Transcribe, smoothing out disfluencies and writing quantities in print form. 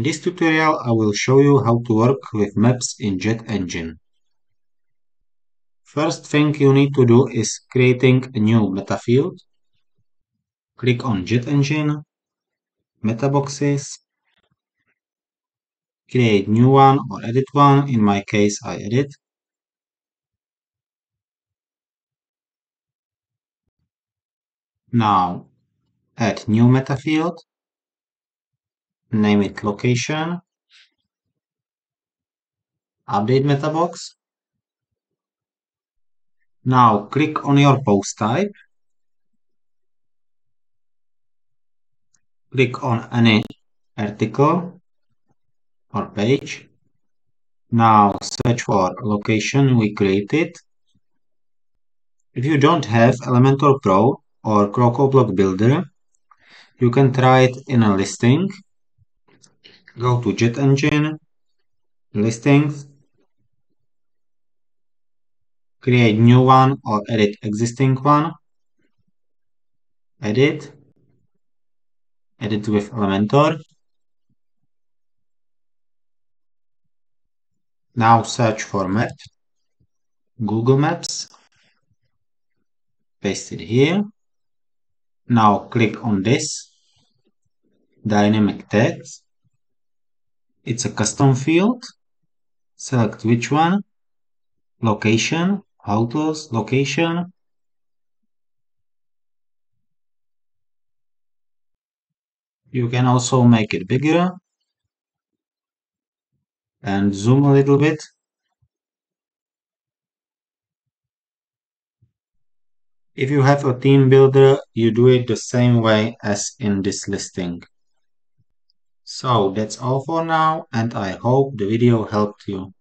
In this tutorial, I will show you how to work with maps in JetEngine. First thing you need to do is creating a new metafield. Click on JetEngine, Metaboxes, create new one or edit one. In my case, I edit. Now, add new metafield, name it location, update metabox. Now click on your post type, click on any article or page. Now search for location we created. If you don't have Elementor PRO or Crocoblock Builder, you can try it in a listing. Go to JetEngine, listings, create new one or edit existing one, edit with Elementor. Now search for map, Google Maps, paste it here. Now click on this dynamic text. It's a custom field. Select which one, location, photos, location. You can also make it bigger and zoom a little bit. If you have a theme builder, you do it the same way as in this listing. So that's all for now, and I hope the video helped you.